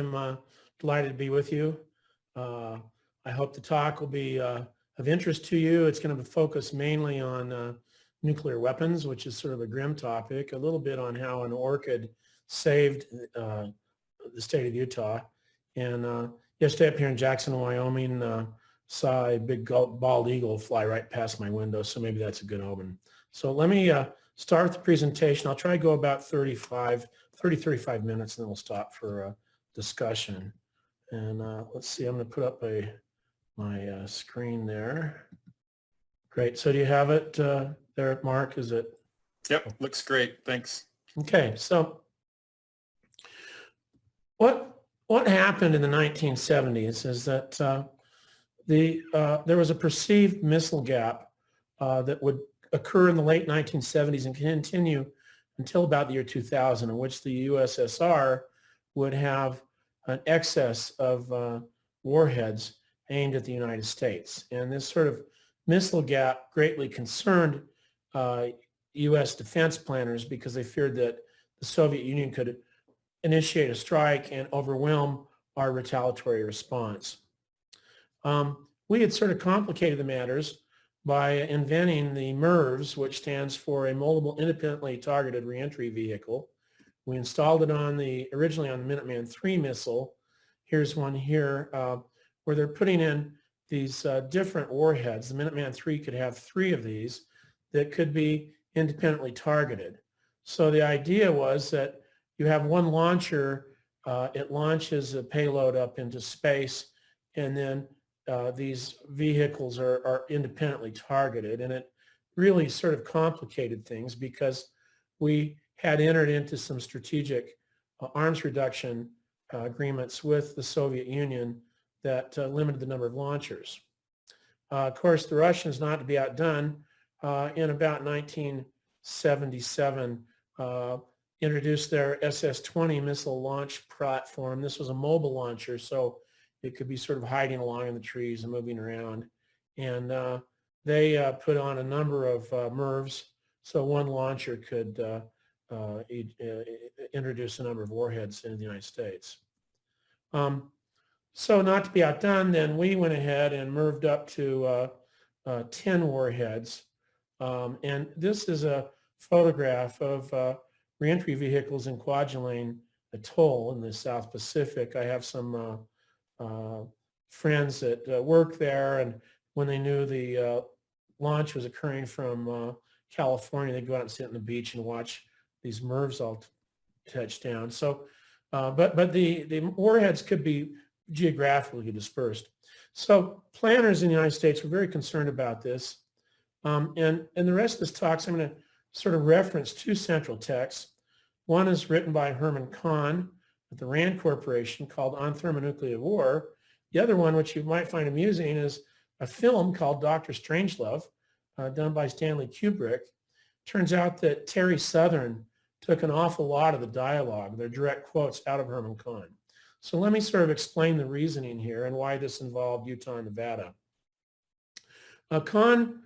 I'm delighted to be with you. I hope the talk will be of interest to you. It's going to focus mainly on nuclear weapons, which is sort of a grim topic, a little bit on how an orchid saved the state of Utah. And yesterday up here in Jackson, Wyoming, saw a big bald eagle fly right past my window, so maybe that's a good omen. So let me start with the presentation. I'll try to go about 35 minutes, and then we'll stop for discussion. And let's see, I'm going to put up my screen there. Great. So do you have it there, Mark? Is it? Yep, looks great. Thanks. Okay. So what happened in the 1970s is that there was a perceived missile gap that would occur in the late 1970s and continue until about the year 2000, in which the USSR would have an excess of warheads aimed at the United States. And this sort of missile gap greatly concerned U.S. defense planners because they feared that the Soviet Union could initiate a strike and overwhelm our retaliatory response. We had sort of complicated the matters by inventing the MIRVs, which stands for a Multiple Independently Targeted Reentry Vehicle. We installed it originally on the Minuteman III missile. Here's one here where they're putting in these different warheads. The Minuteman III could have 3 of these that could be independently targeted. So the idea was that you have one launcher, it launches a payload up into space, and then these vehicles are independently targeted. And it really sort of complicated things because we had entered into some strategic arms reduction agreements with the Soviet Union that limited the number of launchers. Of course, the Russians, not to be outdone, in about 1977, introduced their SS-20 missile launch platform. This was a mobile launcher, so it could be sort of hiding along in the trees and moving around. And they put on a number of MIRVs, so one launcher could introduce a number of warheads in the United States. So not to be outdone, then we went ahead and MIRVed up to 10 warheads. And this is a photograph of reentry vehicles in Kwajalein Atoll in the South Pacific. I have some friends that work there, and when they knew the launch was occurring from California, they'd go out and sit on the beach and watch these MIRVs all touch down. So, but the warheads could be geographically dispersed. So planners in the United States were very concerned about this. And in the rest of this talk, so I'm going to sort of reference 2 central texts. One is written by Herman Kahn at the RAND Corporation called On Thermonuclear War. The other one, which you might find amusing, is a film called Dr. Strangelove, done by Stanley Kubrick. Turns out that Terry Southern took an awful lot of the dialogue, their direct quotes, out of Herman Kahn. So let me sort of explain the reasoning here and why this involved Utah and Nevada. Kahn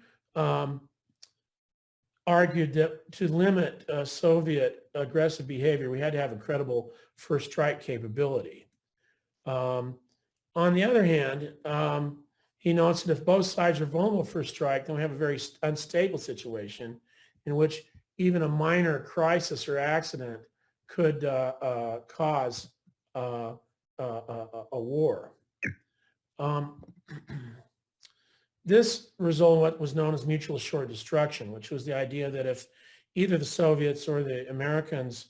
argued that to limit Soviet aggressive behavior, we had to have a credible first strike capability. On the other hand, he notes that if both sides are vulnerable for a strike, then we have a very unstable situation in which even a minor crisis or accident could cause a war. This resulted in what was known as mutual assured destruction, which was the idea that if either the Soviets or the Americans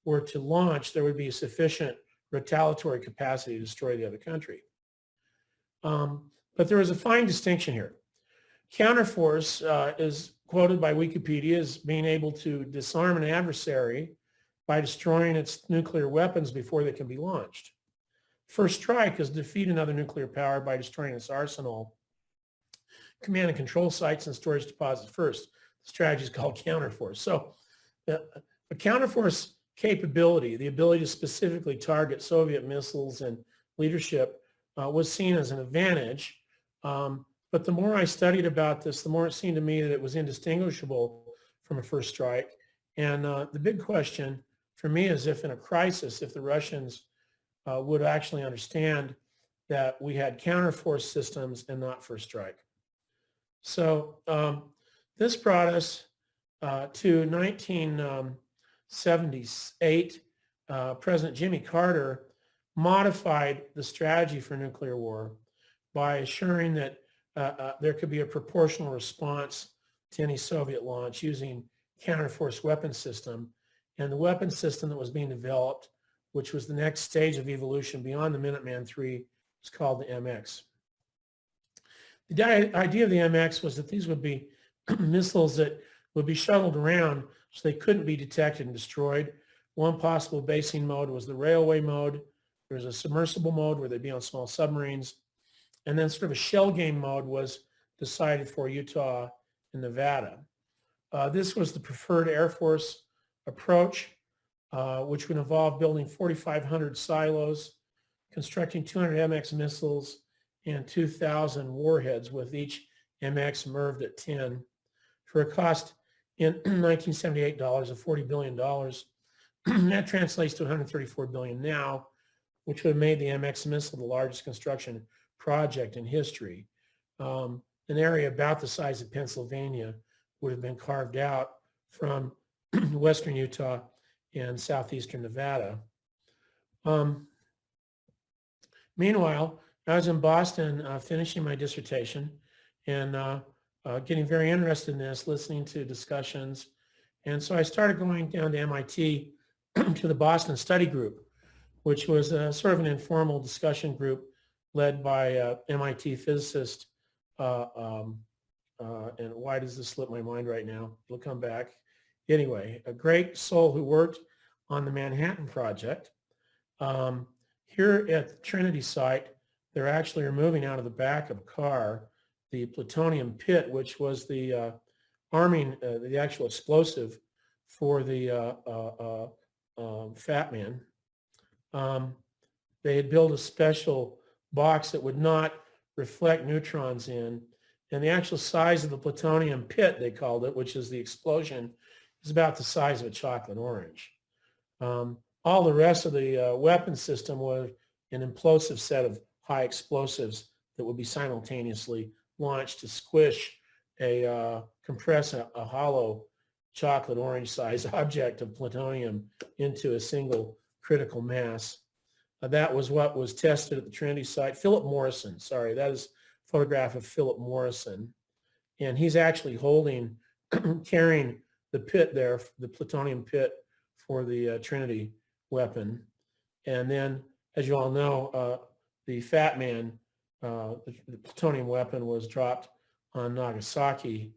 were to launch, there would be sufficient retaliatory capacity to destroy the other country. But there is a fine distinction here. Counterforce is quoted by Wikipedia as being able to disarm an adversary by destroying its nuclear weapons before they can be launched. First strike is defeat another nuclear power by destroying its arsenal, command and control sites, and storage deposits first. The strategy is called counterforce. So the counterforce capability, the ability to specifically target Soviet missiles and leadership was seen as an advantage. But the more I studied about this, the more it seemed to me that it was indistinguishable from a first strike. And the big question for me is if in a crisis, if the Russians would actually understand that we had counterforce systems and not first strike. So this brought us to 1978. President Jimmy Carter modified the strategy for nuclear war by assuring that there could be a proportional response to any Soviet launch using counterforce weapon system. And the weapon system that was being developed, which was the next stage of evolution beyond the Minuteman III, was called the MX. The idea of the MX was that these would be missiles that would be shuttled around so they couldn't be detected and destroyed. One possible basing mode was the railway mode. There was a submersible mode where they'd be on small submarines. And then sort of a shell game mode was decided for Utah and Nevada. This was the preferred Air Force approach, which would involve building 4,500 silos, constructing 200 MX missiles, and 2,000 warheads, with each MX MIRVed at 10, for a cost in 1978 dollars of $40 billion. That translates to $134 billion now, which would have made the MX missile the largest construction project in history. An area about the size of Pennsylvania would have been carved out from western Utah and southeastern Nevada. Meanwhile, I was in Boston finishing my dissertation and getting very interested in this, listening to discussions. And so I started going down to MIT to the Boston Study Group, which was sort of an informal discussion group led by MIT physicist, and why does this slip my mind right now? It'll come back. Anyway, a great soul who worked on the Manhattan Project. Here at the Trinity site, they're actually removing out of the back of a car the plutonium pit, which was the arming, the actual explosive for the Fat Man. They had built a special box that would not reflect neutrons in, and the actual size of the plutonium pit, they called it, which is the explosion, is about the size of a chocolate orange. All the rest of the weapon system was an implosive set of high explosives that would be simultaneously launched to squish compress a hollow chocolate orange sized object of plutonium into a single critical mass. That was what was tested at the Trinity site. Philip Morrison, sorry, that is a photograph of Philip Morrison. And he's actually holding, carrying the pit there, the plutonium pit for the Trinity weapon. And then, as you all know, the Fat Man, the plutonium weapon, was dropped on Nagasaki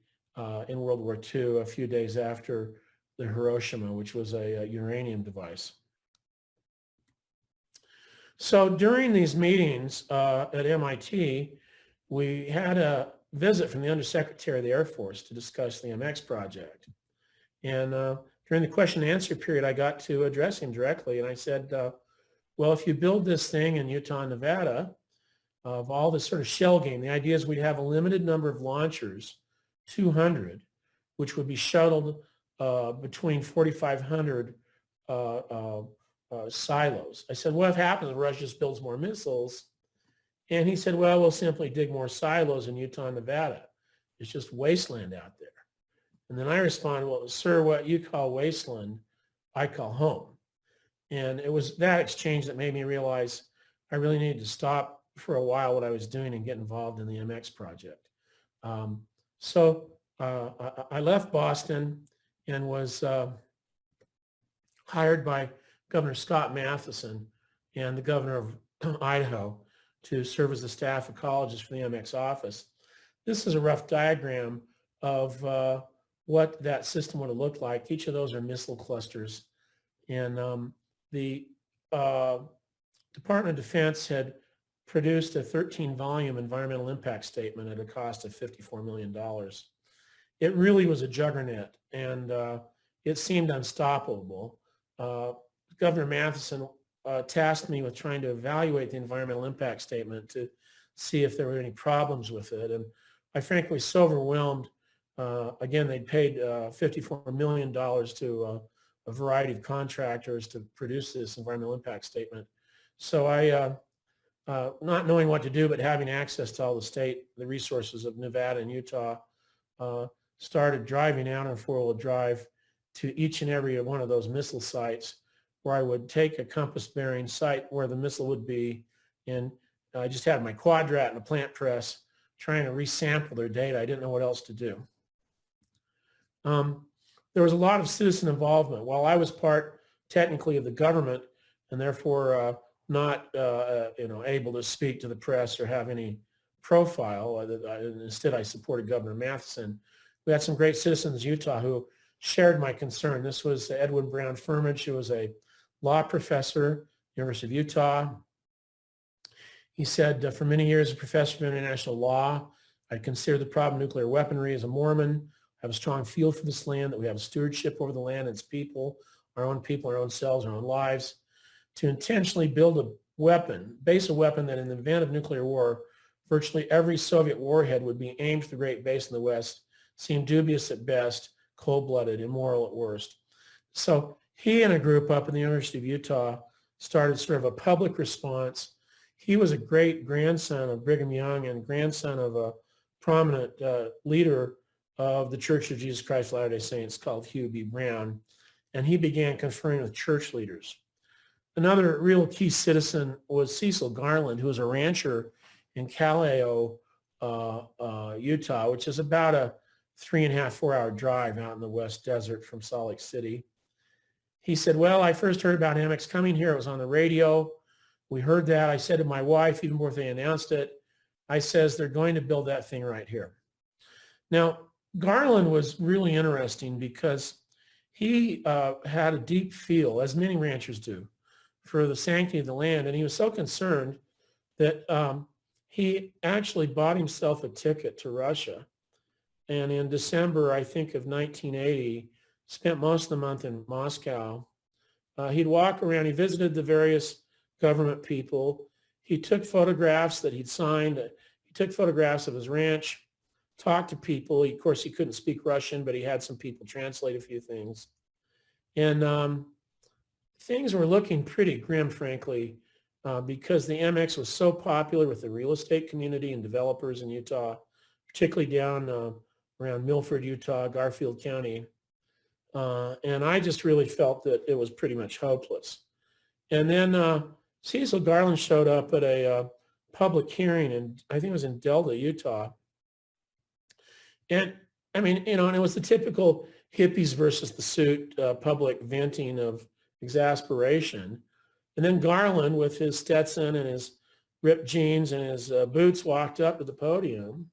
in World War II a few days after the Hiroshima, which was a uranium device. So during these meetings at MIT, we had a visit from the Undersecretary of the Air Force to discuss the MX project. And during the question and answer period, I got to address him directly. And I said, well, if you build this thing in Utah and Nevada, of all this sort of shell game, the idea is we'd have a limited number of launchers, 200, which would be shuttled between 4,500 silos. I said, what happens if Russia just builds more missiles? And he said, well, we'll simply dig more silos in Utah and Nevada. It's just wasteland out there. And then I responded, well, sir, what you call wasteland, I call home. And it was that exchange that made me realize I really needed to stop for a while what I was doing and get involved in the MX project. So I left Boston and was hired by Governor Scott Matheson and the governor of Idaho to serve as the staff ecologist for the MX office. This is a rough diagram of what that system would have looked like. Each of those are missile clusters. And the Department of Defense had produced a 13-volume environmental impact statement at a cost of $54 million. It really was a juggernaut, and it seemed unstoppable. Governor Matheson tasked me with trying to evaluate the environmental impact statement to see if there were any problems with it. And I frankly was so overwhelmed. Again, they'd paid $54 million to a variety of contractors to produce this environmental impact statement. So I, not knowing what to do, but having access to all the resources of Nevada and Utah, started driving out on four-wheel drive to each and every one of those missile sites where I would take a compass bearing site where the missile would be. And I just had my quadrat and a plant press trying to resample their data. I didn't know what else to do. There was a lot of citizen involvement. While I was part technically of the government and therefore not able to speak to the press or have any profile, instead I supported Governor Matheson. We had some great citizens in Utah who shared my concern. This was Edwin Brown Firmage, who was a law professor, University of Utah. He said, for many years, a professor of international law, I consider the problem of nuclear weaponry as a Mormon. I have a strong feel for this land, that we have stewardship over the land and its people, our own selves, our own lives, to intentionally build a weapon, base a weapon that in the event of nuclear war, virtually every Soviet warhead would be aimed for the Great Base in the West, seemed dubious at best, cold-blooded, immoral at worst. So he and a group up in the University of Utah started sort of a public response. He was a great grandson of Brigham Young and grandson of a prominent leader of the Church of Jesus Christ of Latter-day Saints called Hugh B. Brown, and he began conferring with church leaders. Another real key citizen was Cecil Garland, who was a rancher in Calao, Utah, which is about a 3.5, 4-hour drive out in the West Desert from Salt Lake City. He said, well, I first heard about Amex coming here. It was on the radio. We heard that. I said to my wife, even before they announced it, I says, they're going to build that thing right here. Now, Garland was really interesting because he had a deep feel, as many ranchers do, for the sanctity of the land. And he was so concerned that he actually bought himself a ticket to Russia. And in December, I think, of 1980, spent most of the month in Moscow. He'd walk around. He visited the various government people. He took photographs that he'd signed. He took photographs of his ranch, talked to people. Of course, he couldn't speak Russian, but he had some people translate a few things. And things were looking pretty grim, frankly, because the MX was so popular with the real estate community and developers in Utah, particularly down around Milford, Utah, Garfield County. And I just really felt that it was pretty much hopeless. And then Cecil Garland showed up at a public hearing, and I think it was in Delta, Utah. And I mean, and it was the typical hippies versus the suit public venting of exasperation. And then Garland, with his Stetson and his ripped jeans and his boots, walked up to the podium.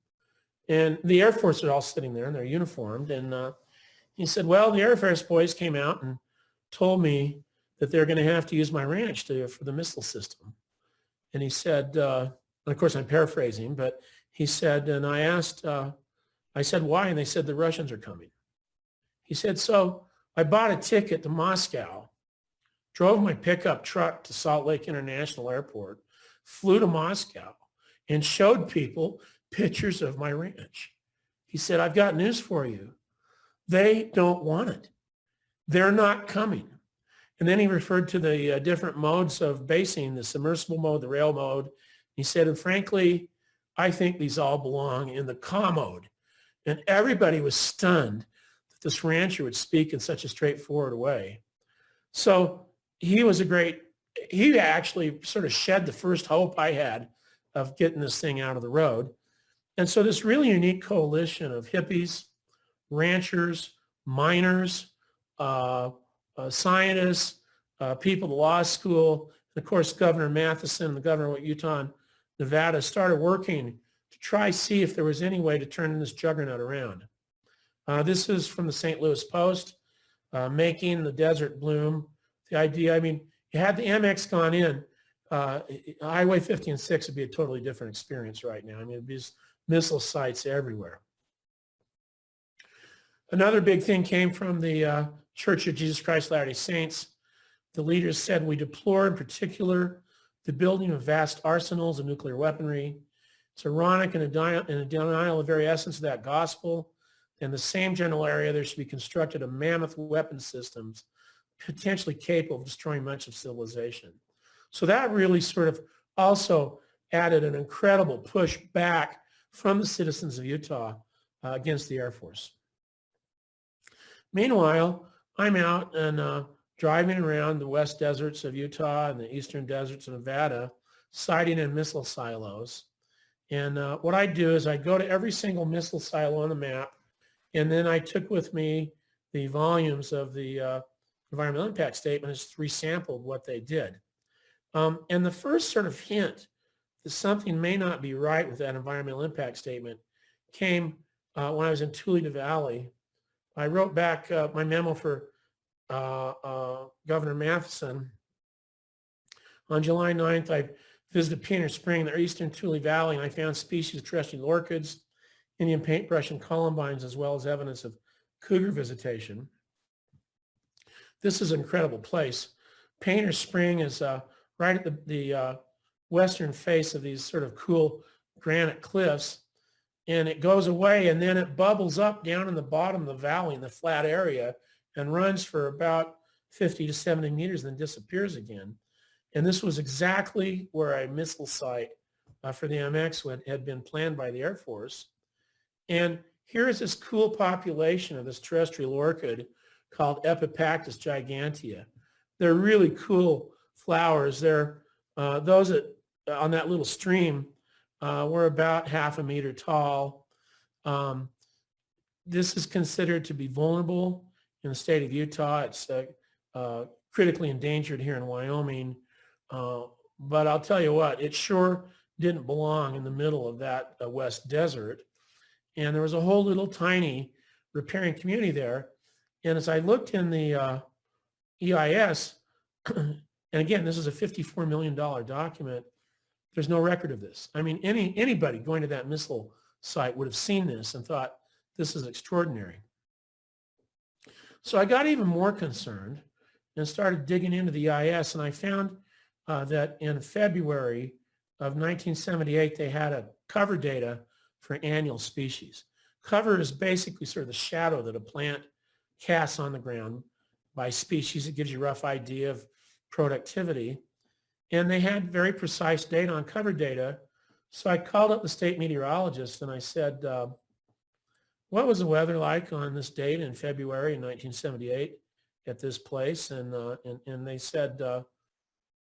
And the Air Force are all sitting there, and they're uniformed. And he said, well, the Air Force boys came out and told me that they're going to have to use my ranch for the missile system. And he said, and of course I'm paraphrasing, but he said, and I said, why? And they said, the Russians are coming. He said, so I bought a ticket to Moscow, drove my pickup truck to Salt Lake International Airport, flew to Moscow, and showed people pictures of my ranch. He said, I've got news for you. They don't want it. They're not coming. And then he referred to the different modes of basing, the submersible mode, the rail mode. He said, and frankly, I think these all belong in the Ka mode. And everybody was stunned that this rancher would speak in such a straightforward way. So he actually sort of shed the first hope I had of getting this thing out of the road. And so this really unique coalition of hippies, ranchers, miners, scientists, people at the law school, and of course Governor Matheson, the governor of Utah and Nevada, started working to try see if there was any way to turn this juggernaut around. This is from the St. Louis Post, making the desert bloom. The idea, I mean, had the MX gone in, Highway 50 and 6 would be a totally different experience right now. I mean, it'd be missile sites everywhere. Another big thing came from the Church of Jesus Christ of Latter-day Saints. The leaders said, we deplore in particular the building of vast arsenals of nuclear weaponry. It's ironic and a denial of the very essence of that gospel. In the same general area, there should be constructed a mammoth weapon systems potentially capable of destroying much of civilization. So that really sort of also added an incredible push back from the citizens of Utah against the Air Force. Meanwhile, I'm out and driving around the west deserts of Utah and the eastern deserts of Nevada, sighting in missile silos. And what I do is I go to every single missile silo on the map, and then I took with me the volumes of the environmental impact statement, and just resampled what they did. And the first sort of hint that something may not be right with that environmental impact statement came when I was in Ulah Valley. I wrote back my memo for Governor Matheson. On July 9th, I visited Pioneer Spring in the eastern Ulah Valley, and I found species of terrestrial orchids, Indian paintbrush, and columbines, as well as evidence of cougar visitation. This is an incredible place. Pioneer Spring is right at the western face of these sort of cool granite cliffs, and it goes away, and then it bubbles up down in the bottom of the valley in the flat area and runs for about 50 to 70 meters, then disappears again. And this was exactly where a missile site for the MX had been planned by the Air Force. And here is this cool population of this terrestrial orchid called Epipactis gigantea. They're really cool flowers. They're those that on that little stream were about half a meter tall. This is considered to be vulnerable in the state of Utah. It's critically endangered here in Wyoming. But I'll tell you what, it sure didn't belong in the middle of that West Desert. And there was a whole little tiny riparian community there. And as I looked in the EIS, and again, this is a $54 million document, there's no record of this. I mean, anybody going to that missile site would have seen this and thought, this is extraordinary. So I got even more concerned and started digging into the EIS, and I found that in February of 1978, they had a cover data for annual species. Cover is basically sort of the shadow that a plant casts on the ground by species. It gives you a rough idea of productivity. And they had very precise data on cover data. So I called up the state meteorologist and I said, what was the weather like on this date in February in 1978 at this place? And they said,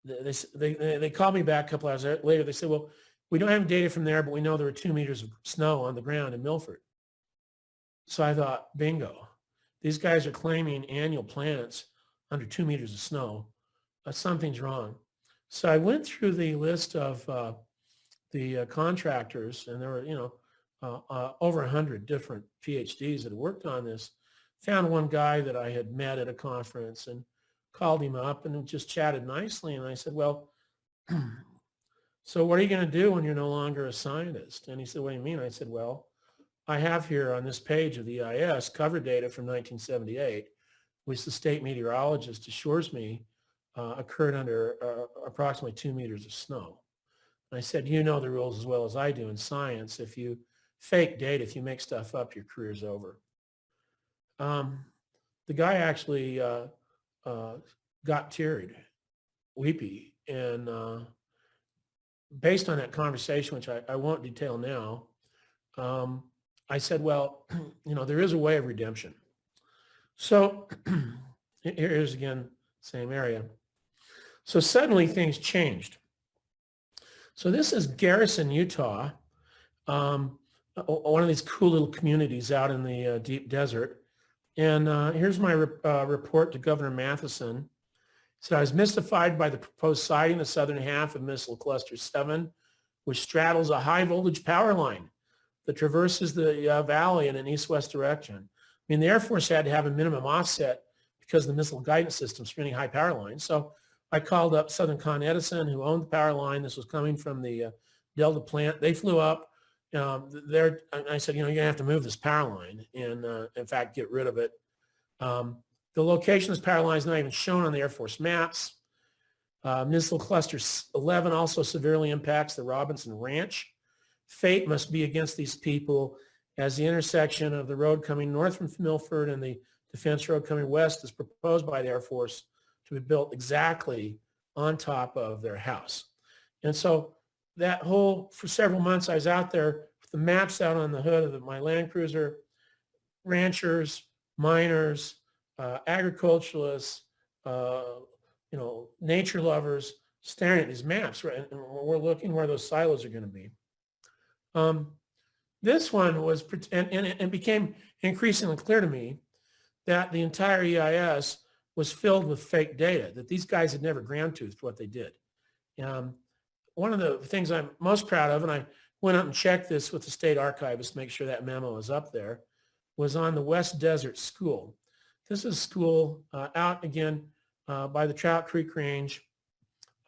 they called me back a couple hours later. They said, well, we don't have data from there, but we know there were 2 meters of snow on the ground in Milford. So I thought, bingo. These guys are claiming annual plants under 2 meters of snow. Something's wrong. So I went through the list of the contractors, and there were, over 100 different PhDs that had worked on this. Found one guy that I had met at a conference and called him up and just chatted nicely. And I said, well, so what are you going to do when you're no longer a scientist? And he said, what do you mean? I said, well, I have here on this page of the EIS cover data from 1978, which the state meteorologist assures me occurred under approximately 2 meters of snow. And I said, you know the rules as well as I do in science. If you fake data, if you make stuff up, your career's over. The guy actually got teary, weepy, and based on that conversation, which I won't detail now, I said, well, there is a way of redemption. So here's again, same area. So suddenly things changed. So this is Garrison, Utah, one of these cool little communities out in the deep desert. And here's my report to Governor Matheson. So I was mystified by the proposed siting the southern half of Missile Cluster 7, which straddles a high voltage power line that traverses the valley in an east-west direction. I mean, the Air Force had to have a minimum offset because of the missile guidance system spinning high power lines. So I called up Southern Con Edison, who owned the power line. This was coming from the Delta plant. They flew up. I said, you're going to have to move this power line and, in fact, get rid of it. The location of this power line is not even shown on the Air Force maps. Missile Cluster 11 also severely impacts the Robinson Ranch. Fate must be against these people as the intersection of the road coming north from Milford and the defense road coming west is proposed by the Air Force to be built exactly on top of their house. And so that for several months, I was out there with the maps out on the hood of my Land Cruiser, ranchers, miners, agriculturalists, nature lovers, staring at these maps, right? And we're looking where those silos are going to be. This one was, and it became increasingly clear to me that the entire EIS was filled with fake data, that these guys had never ground-toothed what they did. One of the things I'm most proud of, and I went up and checked this with the state archivist to make sure that memo was up there, was on the West Desert School. This is a school out again by the Trout Creek Range.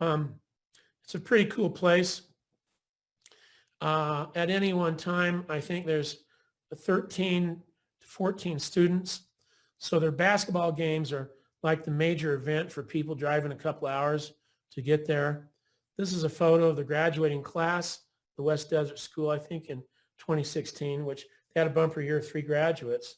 It's a pretty cool place. At any one time, I think there's 13 to 14 students. So their basketball games are like the major event for people driving a couple hours to get there. This is a photo of the graduating class, the West Desert School, I think in 2016, which they had a bumper year of 3 graduates.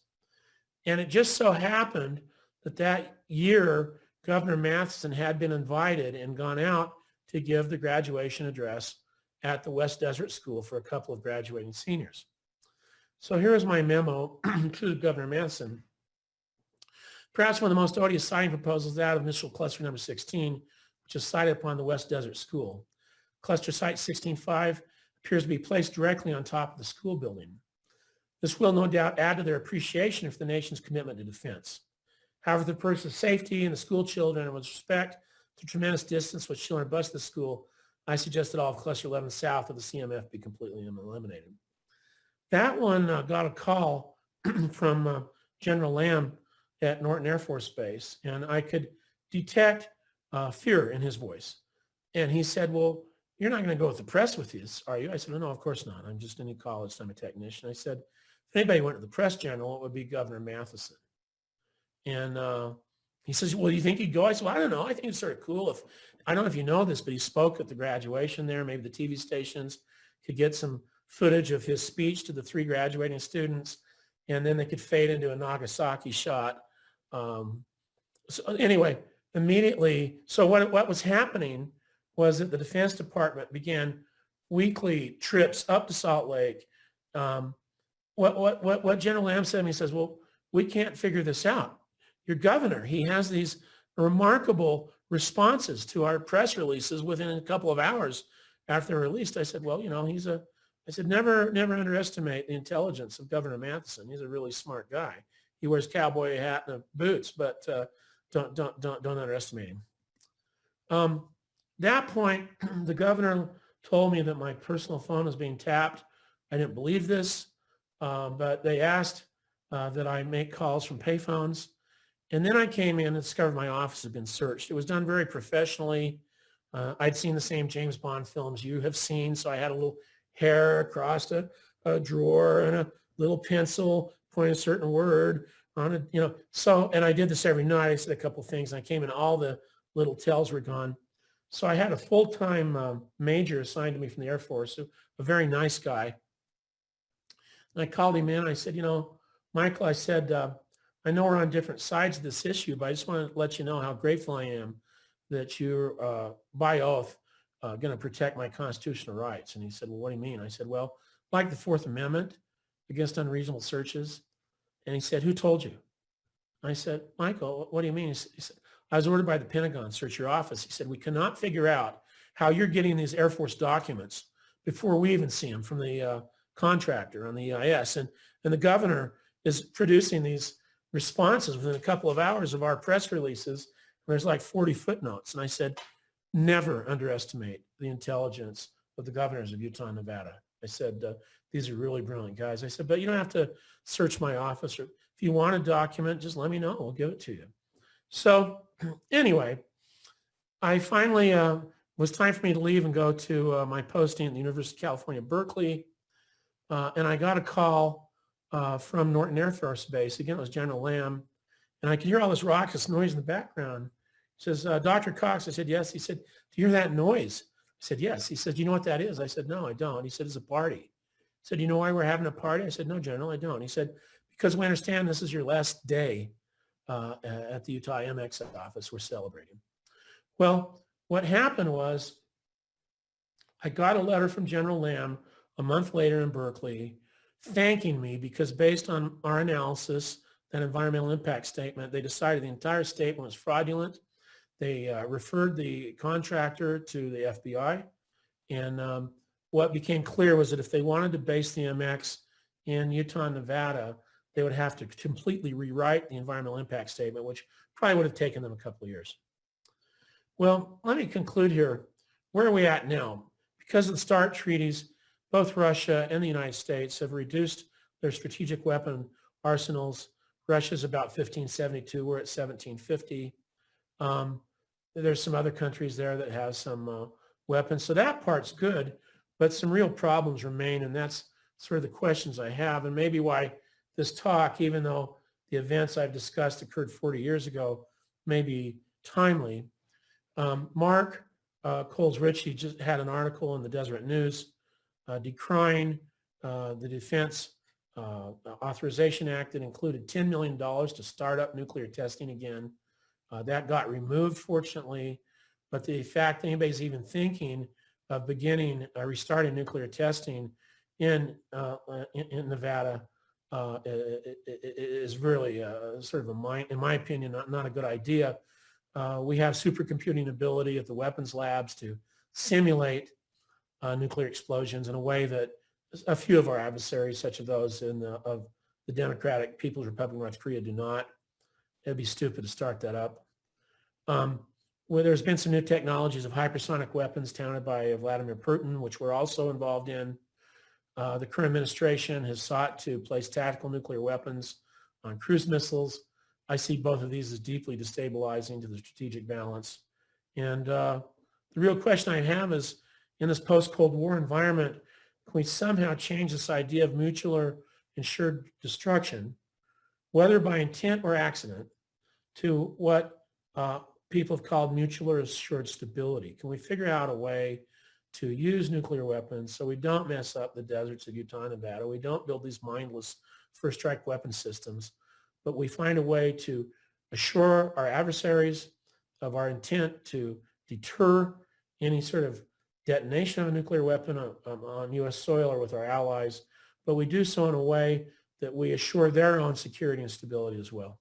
And it just so happened that that year, Governor Matheson had been invited and gone out to give the graduation address at the West Desert School for a couple of graduating seniors. So here is my memo to Governor Matheson. Perhaps one of the most odious siting proposals is that of initial cluster number 16, which is sited upon the West Desert School. Cluster site 16.5 appears to be placed directly on top of the school building. This will no doubt add to their appreciation for the nation's commitment to defense. However, for the purpose of safety and the school children, and with respect to tremendous distance which children bus to the school, I suggest that all of Cluster 11 south of the CMF be completely eliminated. That one got a call from General Lamb at Norton Air Force Base, and I could detect fear in his voice. And he said, well, you're not going to go with the press with this, are you? I said, no, of course not. I'm just in college. I'm a technician. I said, if anybody went to the press general, it would be Governor Matheson. And he says, well, do you think he'd go? I said, well, I don't know. I think it's sort of cool if, I don't know if you know this, but he spoke at the graduation there. Maybe the TV stations could get some footage of his speech to the 3 graduating students, and then they could fade into a Nagasaki shot. So anyway, immediately, so what was happening was that the Defense Department began weekly trips up to Salt Lake. What General Lamb said to me, he says, well, we can't figure this out. Your governor, he has these remarkable responses to our press releases within a couple of hours after they're released. I said, well, I said, never underestimate the intelligence of Governor Matheson. He's a really smart guy. He wears cowboy hat and boots, but don't underestimate him. That point, the governor told me that my personal phone was being tapped. I didn't believe this, but they asked that I make calls from payphones. And then I came in and discovered my office had been searched. It was done very professionally. I'd seen the same James Bond films you have seen, so I had a little hair across a drawer and a little pencil pointing a certain word on it, So, and I did this every night. I said a couple of things. And I came in, all the little tells were gone. So I had a full-time major assigned to me from the Air Force, a very nice guy. And I called him in. I said, Michael, I said, I know we're on different sides of this issue, but I just want to let you know how grateful I am that you're, by oath, going to protect my constitutional rights. And he said, well, what do you mean? I said, well, like the Fourth Amendment against unreasonable searches. And he said, who told you? I said, Michael, what do you mean? He said, I was ordered by the Pentagon to search your office. He said, we cannot figure out how you're getting these Air Force documents before we even see them from the contractor on the EIS. And the governor is producing these responses within a couple of hours of our press releases. There's like 40 footnotes. And I said, never underestimate the intelligence of the governors of Utah and Nevada. I said, these are really brilliant guys. I said, but you don't have to search my office. Or if you want a document, just let me know. We'll give it to you. So anyway, I finally, was time for me to leave and go to my posting at the University of California, Berkeley. And I got a call from Norton Air Force Base. Again, it was General Lamb. And I could hear all this raucous noise in the background. He says, Dr. Cox. I said, yes. He said, do you hear that noise? I said, yes. He said, do you know what that is? I said, no, I don't. He said, it's a party. He said, you know why we're having a party? I said, no, General, I don't. He said, because we understand this is your last day at the Utah MX office. We're celebrating. Well, what happened was I got a letter from General Lamb a month later in Berkeley thanking me because based on our analysis, that environmental impact statement, they decided the entire statement was fraudulent. They referred the contractor to the FBI. And what became clear was that if they wanted to base the MX in Utah, Nevada, they would have to completely rewrite the environmental impact statement, which probably would have taken them a couple of years. Well, let me conclude here. Where are we at now? Because of the START treaties, both Russia and the United States have reduced their strategic weapon arsenals. Russia's about 1572. We're at 1750. There's some other countries there that have some weapons. So that part's good, but some real problems remain, and that's sort of the questions I have, and maybe why this talk, even though the events I've discussed occurred 40 years ago, may be timely. Mark Coles-Ritchie just had an article in the Deseret News decrying the Defense Authorization Act that included $10 million to start up nuclear testing again. That got removed, fortunately, but the fact that anybody's even thinking of beginning restarting nuclear testing in Nevada is really sort of in my opinion, not a good idea. We have supercomputing ability at the weapons labs to simulate nuclear explosions in a way that a few of our adversaries, such as those of the Democratic People's Republic of North Korea, do not. It'd be stupid to start that up. Well, there's been some new technologies of hypersonic weapons touted by Vladimir Putin, which we're also involved in. The current administration has sought to place tactical nuclear weapons on cruise missiles. I see both of these as deeply destabilizing to the strategic balance. And the real question I have is, in this post-Cold War environment, can we somehow change this idea of mutual or ensured destruction, whether by intent or accident, to what people have called mutual or assured stability? Can we figure out a way to use nuclear weapons so we don't mess up the deserts of Utah and Nevada, we don't build these mindless first strike weapon systems, but we find a way to assure our adversaries of our intent to deter any sort of detonation of a nuclear weapon on U.S. soil or with our allies, but we do so in a way that we assure their own security and stability as well.